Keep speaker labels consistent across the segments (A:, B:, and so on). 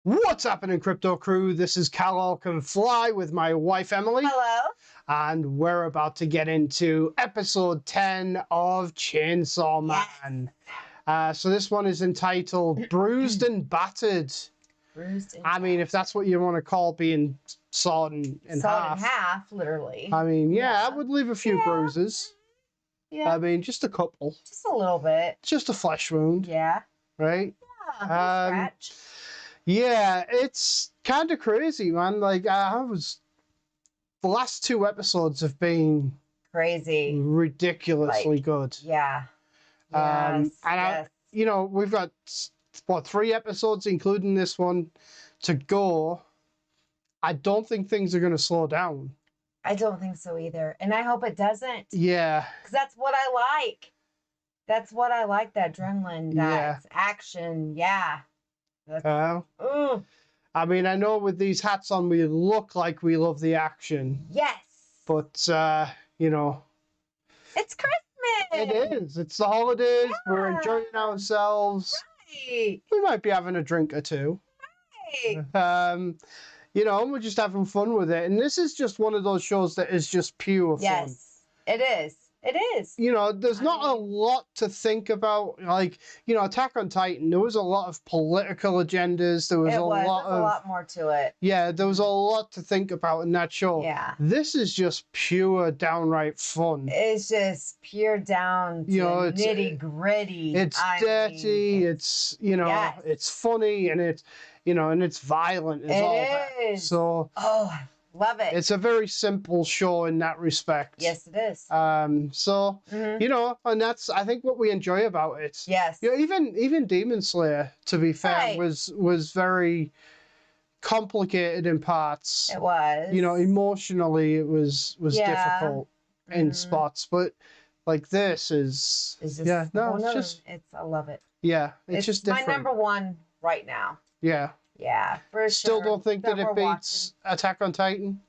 A: What's happening, Crypto Crew? This is Kalelcanfly with my wife, Emily.
B: Hello.
A: And we're about to get into episode 10 of Chainsaw Man.
B: Yes.
A: So this one is entitled Bruised and Battered.
B: Bruised and
A: I mean, if that's what you want to call being sawed in half.
B: Literally.
A: I mean, yeah, I would leave a few bruises.
B: Yeah.
A: I mean, just a couple.
B: Just a little bit.
A: Just a flesh wound.
B: Yeah.
A: Right?
B: Yeah, a scratch.
A: Yeah, it's kind of crazy, man. Like, the last two episodes have been
B: crazy,
A: ridiculously good.
B: Yeah.
A: And
B: yes.
A: we've got what, 3 episodes, including this one, to go. I don't think things are going to slow down.
B: I don't think so either, and I hope it doesn't.
A: Yeah,
B: because that's what I like. That's what I like. That adrenaline, that action. Yeah.
A: I mean, I know with these hats on, we look like we love the action.
B: Yes.
A: But,
B: it's Christmas.
A: It is. It's the holidays. Yeah. We're enjoying ourselves.
B: Right.
A: We might be having a drink or two.
B: Right.
A: We're just having fun with it. And this is just one of those shows that is just pure fun.
B: Yes, it is. It is.
A: There's not a lot to think about. Like, Attack on Titan, there was a lot of political agendas. There was a lot
B: more to it.
A: Yeah, there was a lot to think about in that show.
B: Yeah.
A: This is just pure downright fun.
B: It's just pure down to nitty gritty.
A: It's dirty. It's it's funny, and it's violent as all that.
B: It is.
A: So
B: love it.
A: It's a very simple show in that respect.
B: Yes, it is.
A: And that's, I think, what we enjoy about it.
B: Yes.
A: Even Demon Slayer, to be fair, was very complicated in parts.
B: It was.
A: Emotionally, it was difficult in spots, but like this is
B: just, I love it.
A: Yeah, it's just different.
B: My number one right now.
A: Yeah.
B: Yeah, for sure.
A: Still don't think that it beats Attack on Titan?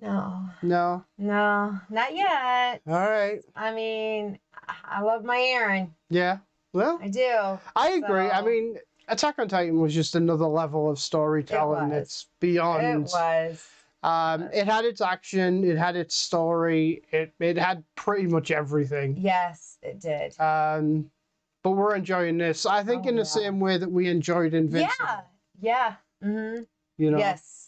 B: No.
A: No?
B: No, not yet.
A: All right.
B: I mean, I love my Aaron.
A: Yeah, well.
B: I do.
A: I agree. I mean, Attack on Titan was just another level of storytelling. It's beyond.
B: It was.
A: It had its action. It had its story. It had pretty much everything.
B: Yes, it did.
A: But we're enjoying this. I think in the same way that we enjoyed Invincible.
B: Yeah. Mm-hmm. Yes,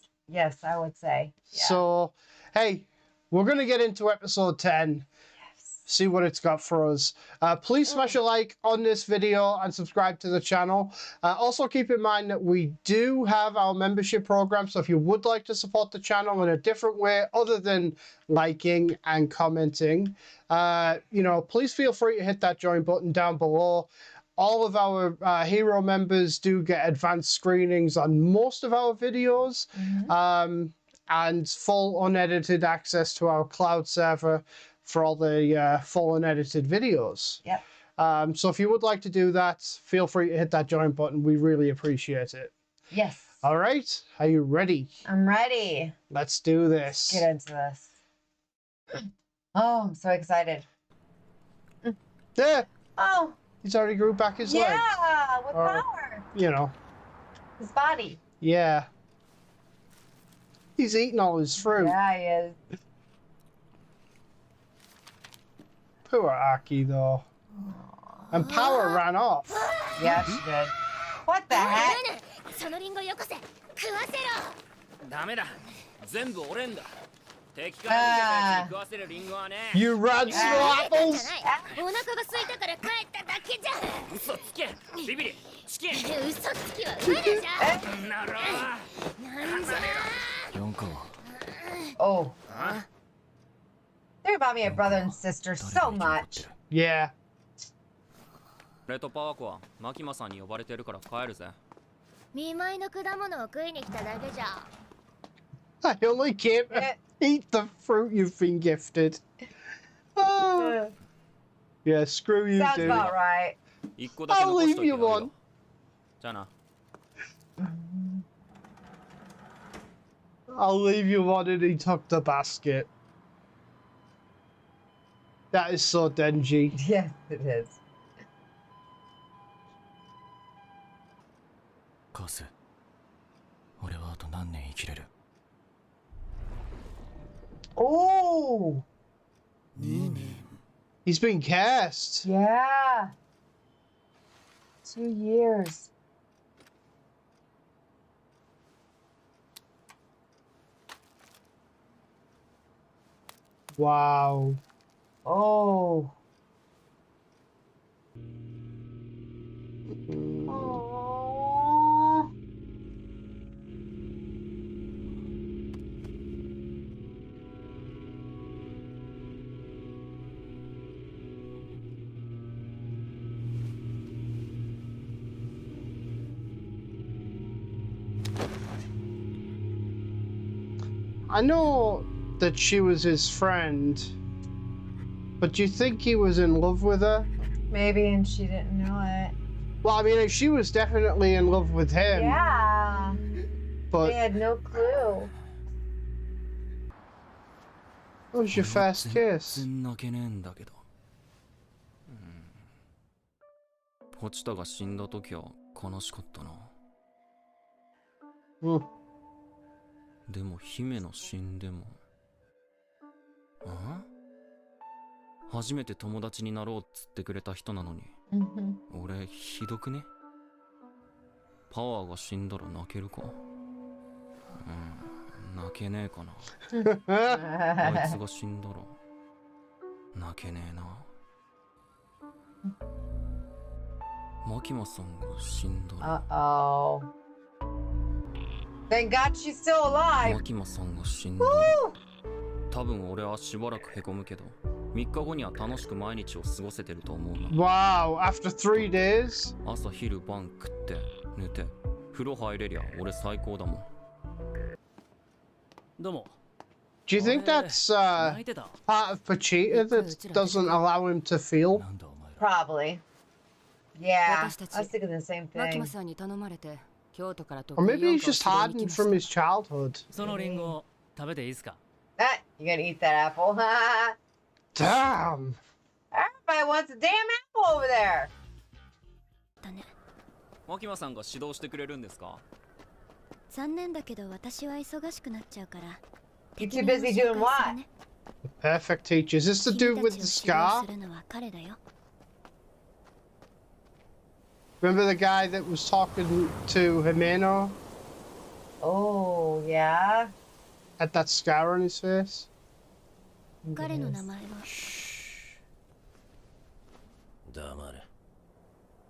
B: I would say. Yeah.
A: So, hey, we're going to get into episode 10.
B: Yes.
A: See what it's got for us. Please smash a like on this video and subscribe to the channel. Also, keep in mind that we do have our membership program. So if you would like to support the channel in a different way other than liking and commenting, please feel free to hit that join button down below. All of our hero members do get advanced screenings on most of our videos, and full unedited access to our cloud server for all the full unedited videos.
B: Yep.
A: So if you would like to do that, feel free to hit that join button. We really appreciate it.
B: Yes.
A: All right. Are you ready?
B: I'm ready.
A: Let's do this.
B: Get into this. Oh, I'm so excited.
A: Yeah.
B: Oh.
A: He's already grew back his legs.
B: Yeah, with power. His body.
A: Yeah. He's eating all his fruit.
B: Yeah, he is.
A: Poor Aki, though. And Power ran off.
B: Yeah, she did. What the heck?
A: You ran some apples?
B: Oh. They remind me of brother and sister so much.
A: Yeah.
C: I
A: only came to eat the fruit you've been gifted. Oh. Yeah, screw you,
B: Sounds
A: dude.
B: about right.
A: I'll leave you one. I'll leave you one, and he took the basket. That is so dingy.
B: Yes, it is.
C: 何年生きれる。
B: Oh,
C: 2年。
A: He's been cast.
B: yeah. 2 years.
A: Wow.
B: Oh. Oh.
A: I know that she was his friend, but do you think he was in love with her?
B: Maybe, and she didn't know it.
A: Well, I mean, she was definitely in love with him.
B: Yeah.
A: But
B: They had no clue.
A: what was your first kiss?
C: 全然泣けねえんだけど。ポチタが死んだ時は悲しかったな。
A: Hmm.
C: でも姫の死んでも。初めて友達になろうっつってくれた人なのに。
B: Mm-hmm.
C: 俺ひどくね。パワーが死んだら泣けるか。泣けねえかな。あいつが死んだら泣けねえな。マキマさんが死んだら。
B: Uh-oh. Thank God she's still
C: マ
B: alive.
C: キマさんが死んだら多分俺はしばらくへこむけど3日後には楽しく毎日を過ごせてると思うな。
A: Wow, after 3 days?
C: 朝昼晩食って寝て風呂入れりゃ俺最高だもん。どうも。
A: Do you think that's
C: 泣いてた。
A: part of Pachita that doesn't allow him to feel?
C: なんだお前ら。
B: Probably. Yeah. I
D: 私たち
B: was thinking the same
D: マキマ
B: thing.
D: さんに頼まれて京都からと
A: Or maybe he's just hardened from his childhood.
C: そのリンゴ食べていいですか。
B: Ah, you gonna eat that apple?
A: Damn!
B: Everybody wants a damn apple over there.
D: だね。
C: マキマさんが指導してくれるんですか。
D: 残念だけど私は忙しくなっちゃうから。
B: You too busy doing what?
A: Perfect teacher. Is this to do with the scar?
D: するのは彼だよ。
A: Remember the guy that was talking to Himeno?
B: Oh, yeah.
A: Had that scar on his face?
D: 彼の名前は
E: 黙れ。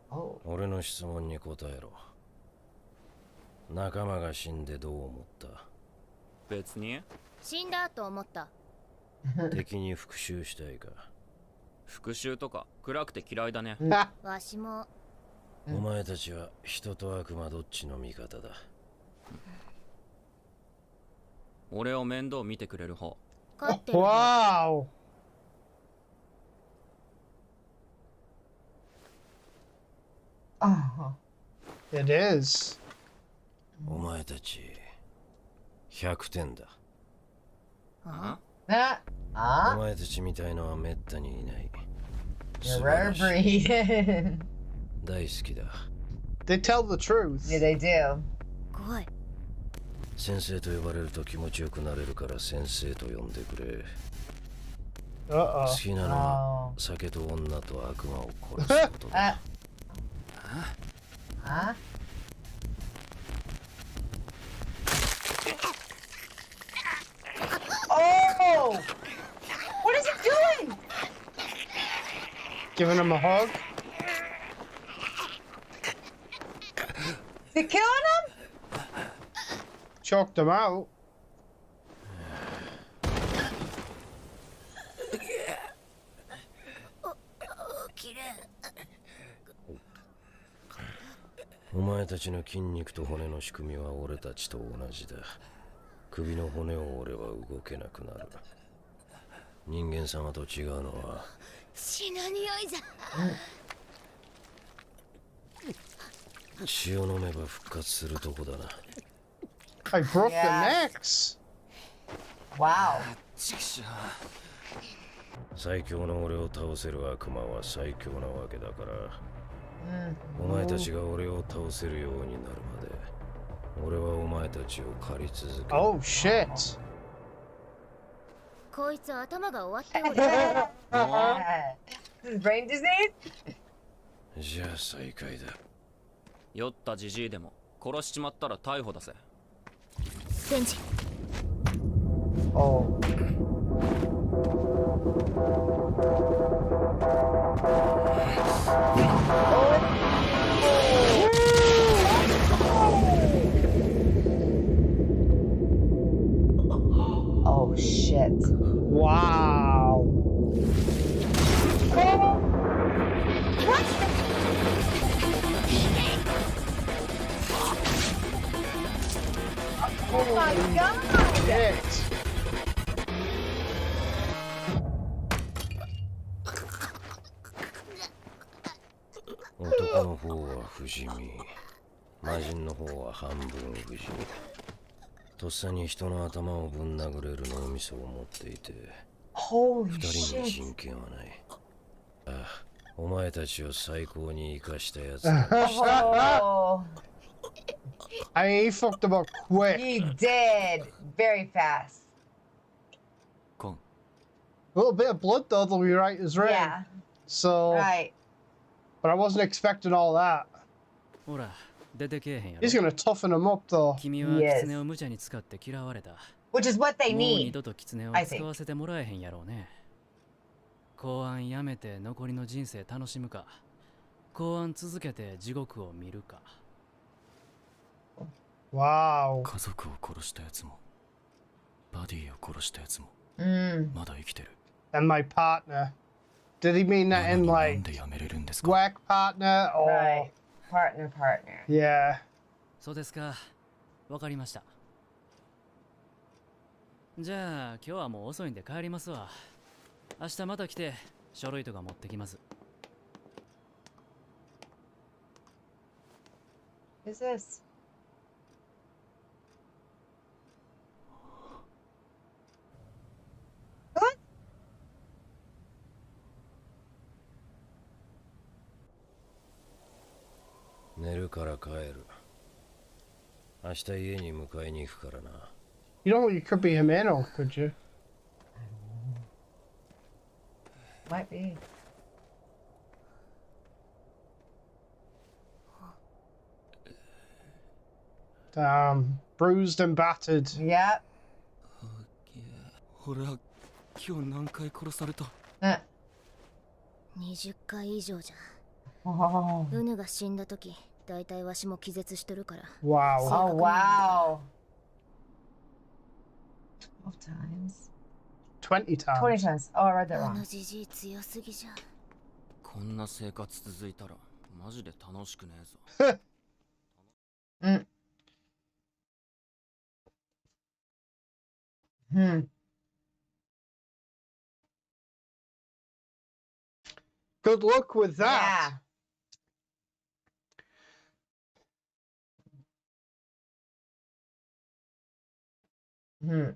B: Oh.
E: 俺の質問に答えろ。仲間が死んでどう思っ
C: 別に。
D: 死んだと思った。
E: た？敵に復讐したいか？
C: 復讐とか暗くて嫌いだね。
D: わしも
E: お前たちは人と悪魔どっちの味方だ？
C: 俺を面倒見てくれる方。
D: 勝ってる方。
A: Wow!
B: Oh.
A: It is.
E: お前たち100点だ。
C: あ
E: お
B: Ah,
E: 前たちみたいのはめったにいない。
B: you're
E: 素晴
B: rare
E: らしい。
B: breed.
E: 大好きだ。
A: They tell the truth.
B: Yeah, they do.
D: 怖い。
E: 先生と呼ばれると気持ちよくなれるから先生と呼んでくれ。
A: Uh-oh.
E: 好きなのは
B: Oh.
E: 酒と女と悪魔を殺すことだ。
B: Huh? Oh! What is he doing?
A: Giving him a hug.
B: Is he killing him?
A: Choked him out.
D: きれい。
E: お前たちの筋肉と骨の仕組みは俺たちと同じだ。首の骨を俺は動けなくなる。人間様と違うのは
D: 血の匂いじゃ。
E: 血を飲めば復活するとこだな。
A: I broke
B: Yeah.
A: the necks.
B: Wow.
C: ちくしょ
E: 最強の俺を倒せる悪魔は最強なわけだから、
B: Mm.
E: お前たちが俺を倒せるようになるまで俺はお前たちを借り続ける。
A: Oh shit.
D: こいつ頭が終わっておる。
B: Brain disease?
E: じゃあ再開だ。
C: 酔ったじじいでも殺しちまったら逮捕だぜ。
D: デンジ。
A: Oh.
B: Oh shit.
A: Wow.
B: Oh my god!
A: Shit.
E: 男の方は不死身、魔人の方は半分不死身。とっさに人の頭をぶん殴れる脳みそを持っていて、
B: Holy
E: 二人に
B: shit.
E: 人権はない。ああ、お前たちを最高に生かしたやつだ。
B: Oh,
A: I mean, he fucked them up quick.
B: you did. Very fast.
C: コン、
A: A little bit of blood, though, they'll be right as rain.
B: Yeah.
A: So,
B: Right.
A: but I wasn't expecting all that.
C: ほら出てけえへんやろ。
A: He's gonna toughen him up, though.
C: 君は
B: Yes.
C: 狐を無茶に使って嫌われた。
B: Which is what they
C: もう二
B: need.
C: 度と狐を
B: I
C: 使
B: think.
C: わせてもらえへんやろうね。公安やめて残りの人生楽しむか、公安続けて地獄を見るか。
A: Wow.
C: 家族を殺したやつもバディを殺したやつも
B: Mm.
C: まだ生きてる。
A: And my partner. Did he mean that
C: なの
A: in
C: にな
A: like
C: んでやめれるんですか。
A: work partner or
B: Right. Partner.
A: yeah?
C: そうですか。わかりました。じゃあ今日はもう遅いんで帰りますわ。明日また来て書類とか持ってきます。
B: Who's this? What?
E: 寝るから帰る。明日家に迎えに行くからな。
A: You know, you could be Himeno, could you?
B: Might be.
A: Damn, bruised and battered.
B: Yep.
C: 俺は今日何回殺された。
D: 20回以上じゃ。
B: Oh.
D: ウヌが死んだ時、だいたいわしも気絶しとるから。
A: Wow.
B: Oh wow. 12 times.
A: 20 times.
B: 20 times. Oh, I read that
D: あ
B: wrong.
D: のじじい強すぎじゃ。
C: こんな生活続いたらマジで楽しくねえぞ。
B: Hmm.
A: Good luck with that.
B: Yeah. Hmm.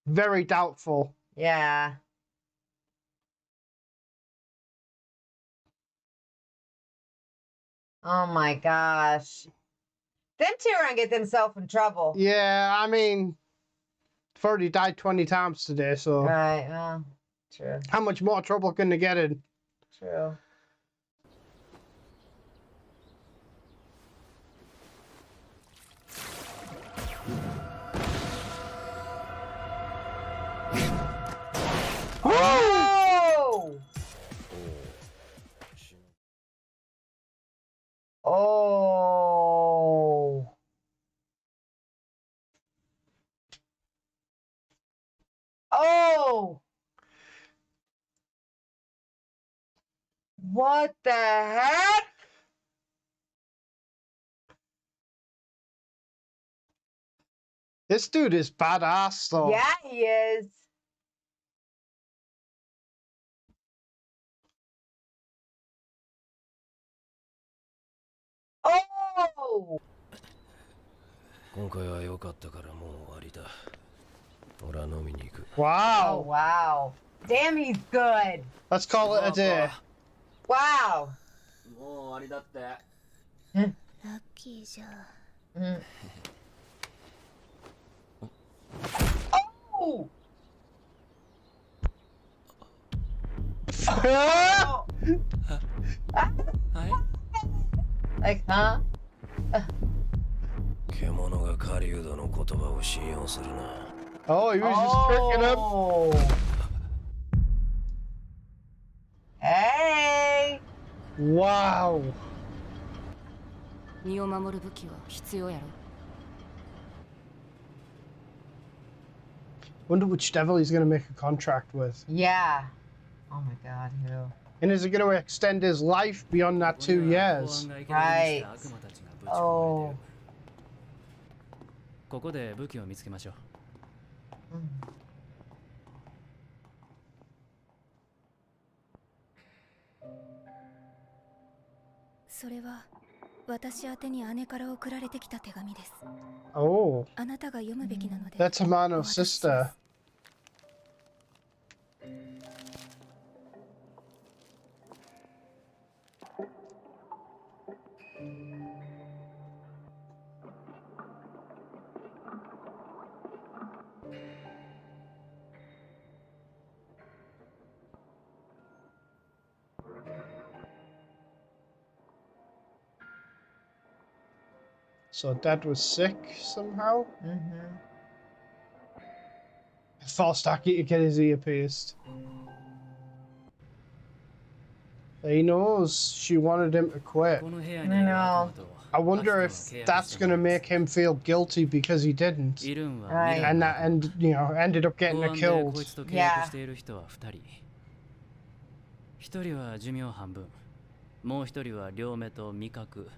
A: Very doubtful.
B: Yeah. Oh my gosh. Them two are gonna get themselves in trouble.
A: Yeah, I mean, they've already died 20 times today, so
B: Right. Well, true.
A: how much more trouble can they get in?
B: True. Oh! Oh. Oh. What the heck?
A: This dude is badass, though.
B: Yeah, he is. Oh!
E: 今回は良かったからもう終わりだ。俺は飲みに行く。
B: Oh,
A: Wow.
B: wow. Damn, he's good.
A: Let's call it a day.
B: Wow.
C: もう終わりだって。
D: ラッキーじゃ。
B: Oh! Like, huh?
E: 獣が狩人の言葉を信用するな。
A: Oh, he was just tricking him.
B: Oh. Hey!
A: Wow.
F: 身を守る武器は必要やろ。
A: Wonder which devil he's going to make a contract with.
B: Yeah. Oh my god, who?
A: And is it going to extend his life beyond that 2 years?
B: Right. Oh.
C: ここで武器を見つけましょう。
D: それは私宛てに姉から送られてきた手紙です。
A: Oh,
D: あなたが読むべきなので。
A: that's Hamano's sister. So Dad was sick somehow. Forced Aki to get his ear pierced. He knows she wanted him to quit.
C: この部屋にいる悪魔と
A: I wonder if that's going to make him feel guilty because he didn't.
C: イルンは
B: Right.
C: ミラ
A: And
C: の
A: that, and you know, ended up
C: 公
A: getting
C: 安
A: her
C: でこ
A: killed.
C: いつと契約している人は2人。1人は寿命半分、もう1人は両目と味覚、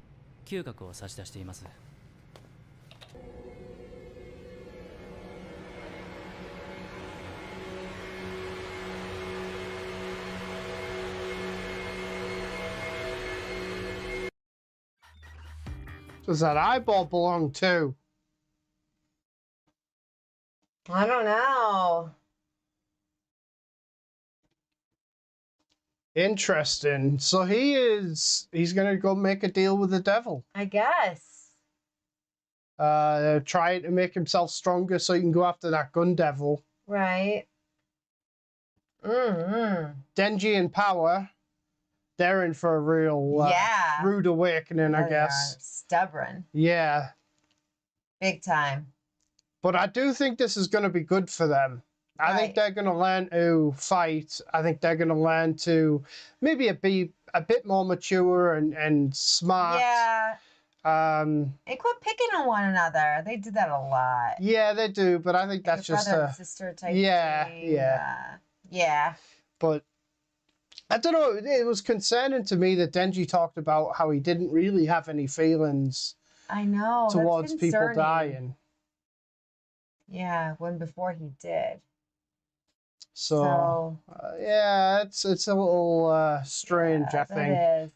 C: 嗅覚を差し出しています。
A: Does that eyeball belong to?
B: I don't know.
A: Interesting. So he's going to go make a deal with the devil.
B: I guess.
A: Try to make himself stronger so he can go after that gun devil.
B: Right.
A: Denji and Power, they're in for a real
B: Yeah.
A: rude awakening, I
B: They
A: guess.
B: are stubborn.
A: Yeah.
B: Big time.
A: But I do think this is going to be good for them. I think
B: Right.
A: they're going to learn to fight. I think they're going to learn to maybe be a bit more mature and smart.
B: Yeah.
A: Um,
B: They quit picking on one another. They do that a lot.
A: yeah, they do, but I think
B: Like
A: that's
B: a
A: just
B: brother
A: a...
B: and sister type
A: Yeah,
B: thing.
A: yeah.
B: Yeah.
A: But I don't know. It was concerning to me that Denji talked about how he didn't really have any feelings
B: I know.
A: towards
B: that's
A: people
B: concerning.
A: dying.
B: Yeah, when before he did.
A: So yeah, it's a little strange,
B: yeah,
A: I think.
B: That is.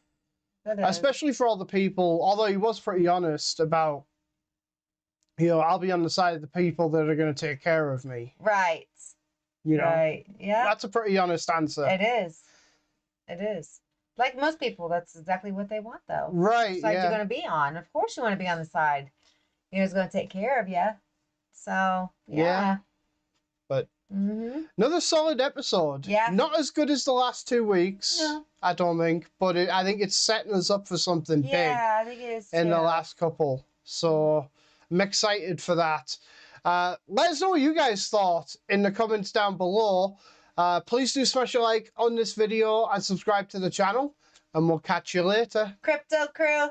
B: That is.
A: Especially for all the people, although he was pretty honest about, you know, I'll be on the side of the people that are going to take care of me.
B: Right.
A: You know,
B: Right. Yeah.
A: that's a pretty honest answer.
B: It is. It is. Like most people, that's exactly what they want, though.
A: Right,
B: Which side
A: yeah.
B: you're going to be on. Of course you want to be on the side. You know, who's going to take care of you. So, yeah.
A: But another solid episode.
B: Yeah.
A: Not as good as the last 2 weeks,
B: No.
A: I don't think, but I think it's setting us up for something
B: Yeah, I think it is
A: big in the
B: too.
A: last couple. So I'm excited for that. Let us know what you guys thought in the comments down below. Please do smash a like on this video and subscribe to the channel, and we'll catch you later.
B: Crypto Crew.